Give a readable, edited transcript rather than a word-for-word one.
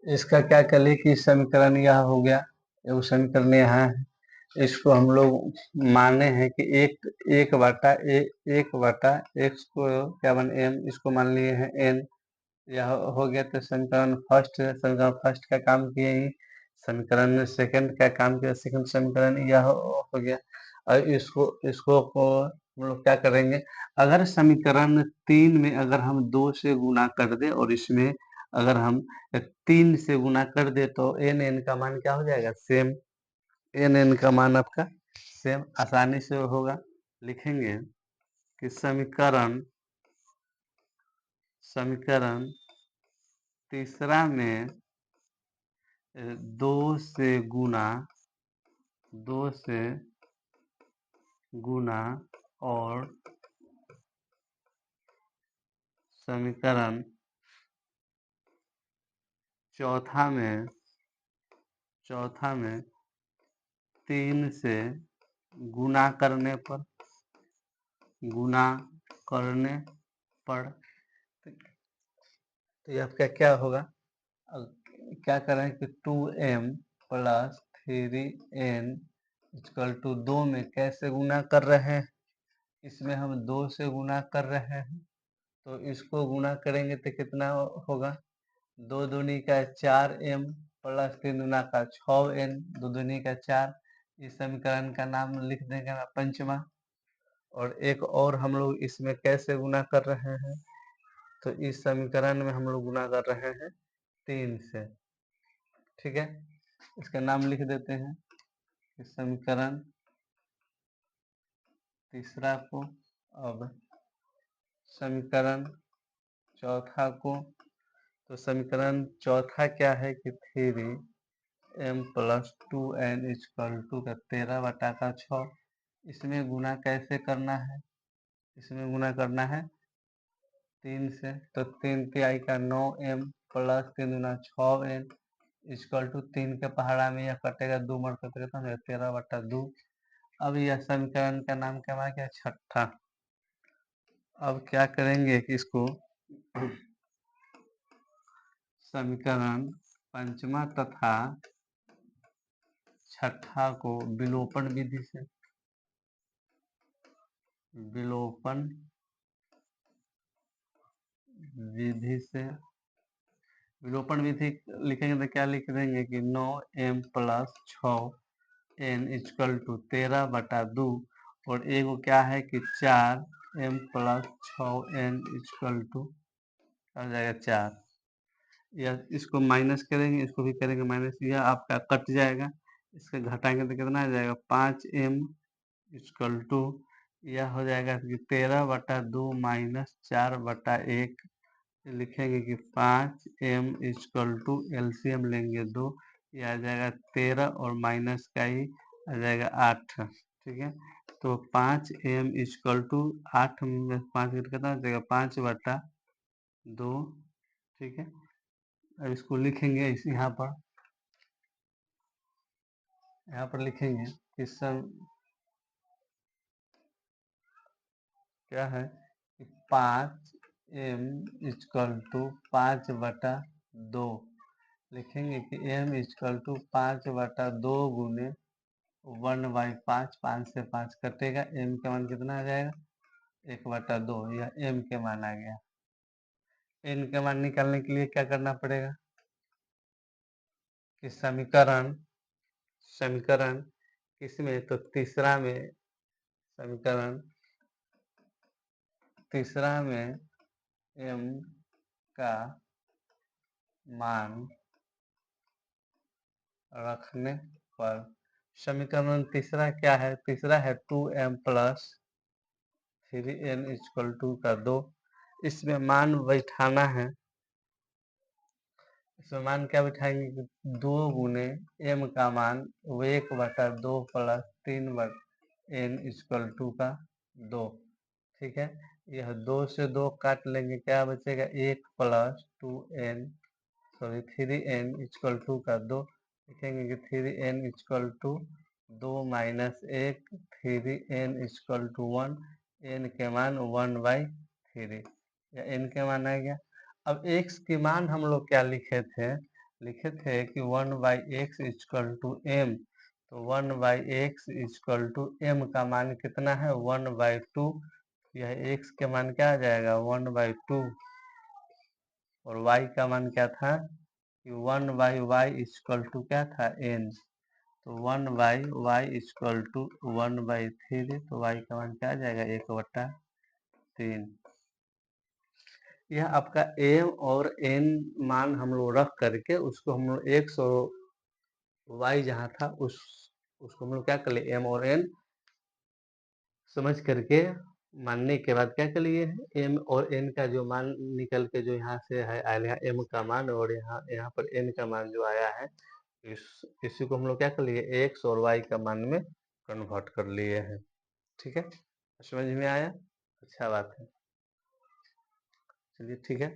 इसका क्या कर लिए कि समीकरण यह हो गया, ये समीकरण यहाँ है। इसको हम लोग माने हैं कि एक बटा एक बटा एक्स को क्या मान एम, इसको मान लिए हैं एन। यह हो गया। तो समीकरण फर्स्ट है, समीकरण फर्स्ट का काम किए ही समीकरण सेकंड का काम किया, सेकंड समीकरण यह हो गया। और इसको इसको को हम लोग क्या करेंगे, अगर समीकरण 3 में अगर हम 2 से गुना कर दे और इसमें अगर हम 3 से गुना कर दे तो एन एन का मान क्या हो जाएगा, सेम। एन एन का मान आपका सेम आसानी से होगा। लिखेंगे कि समीकरण समीकरण तीसरा में 2 से गुना 2 से गुना और समीकरण चौथा में 3 से गुना करने पर तो ये आपका क्या होगा, क्या करें कि 2m plus 3n equal to 2 में कैसे गुना कर रहे हैं, इसमें हम 2 से गुना कर रहे हैं। तो इसको गुना करेंगे तो कितना होगा, 2 दूनी का 4m प्लस 3 दूना का 6n, 2 दूनी का 4। इस समीकरण का नाम लिख देंगे ना पंचमा। और एक और हम लोग इसमें कैसे गुना कर रहे हैं, तो इस समीकरण में हम लोग गुना कर रहे हैं 3 से। ठीक है, इसका नाम लिख देते हैं। इस समीकरण तीसरा को, अब समीकरण चौथा को, तो समीकरण चौथा क्या है कि 3m plus 2n equal to का 13/6। इसमें गुना कैसे करना है, इसमें गुना करना है 3 से। तो 3 तिहाई का 9m प्लस 3 दूना 6n इक्वल टू 3 के पहाड़ा में यह कटेगा, 2 मर कटेगा तो 13/2। अब यह समीकरण का नाम क्या हुआ, क्या छठा। अब क्या करेंगे कि इसको समीकरण पंचमा तथा छठा को विलोपन विधि से विलोपन विधि से विलोपन विधि लिखेंगे तो क्या लिख देंगे कि 9m plus 6n equal to 13/2 और एगो क्या है कि 4m plus 6n equal to आ जाएगा 4। यह इसको माइनस करेंगे, इसको भी करेंगे माइनस, यह आपका कट जाएगा। इसके घटाएंगे तो कितना आ जाएगा 5m इक्वल टू यह हो जाएगा कि 13/2 माइनस 4/1। लिखेंगे कि 5m इक्वल टू एलसीएम लेंगे 2, ये आ जाएगा 13 और माइनस का ही आ जाएगा 8। ठीक है, तो 5m इक्वल टू 8 में 5 कितना आ जाएगा 5/2। ठीक है, अब इसको लिखेंगे इस यहाँ पर लिखेंगे कि सम क्या है कि 5m इक्वल टू 5/2। लिखेंगे कि m इक्वल टू 5/2 गुने 1/5। 5 से 5 कटेगा, m का मान कितना आ जाएगा 1/2। यह m के मान आ गया। n के मान निकालने के लिए क्या करना पड़ेगा कि समीकरण समीकरण किसमें, तो तीसरा में, समीकरण तीसरा में m का मान रखने पर समीकरण तीसरा क्या है, तीसरा है 2m plus 3n equal to का 2। इसमें मान बैठाना है, इसमें मान क्या बैठाएंगे कि 2 गुने m का मान 1/2 प्लस 3n इक्वल टू का 2। ठीक है, यह 2 से 2 काट लेंगे, क्या बचेगा 1 प्लस 3n इक्वल टू का 2। लिखेंगे कि 3n equal to 2 minus 1, 3n equal to 1, n के मान 1/3, या n के मान आ गया। अब x के मान हम लोग क्या लिखे थे, लिखे थे कि 1/x इक्वल टू एम, तो 1/x इक्वल टू एम का मान कितना है 1/2। यह x के मान क्या आ जाएगा 1/2, और y का मान क्या था कि 1/y इक्वल टू क्या था n, तो 1/y इक्वल टू 1/3, तो y का मान क्या आ जाएगा 1/3। यह आपका m और n मान हम लोग रख करके उसको हम लोग x और y जहाँ था उसको हम लोग क्या कर लिए m और n समझ करके मानने के बाद क्या कर लिए m और n का जो मान निकल के जो यहाँ से है आया m का मान, और यहाँ पर n का मान जो आया है इसी को हम लोग क्या कर लिए x और y का मान में कन्वर्ट कर लिए हैं। ठीक है, समझ में आया? अच्छा बात है, चलिए ठीक है।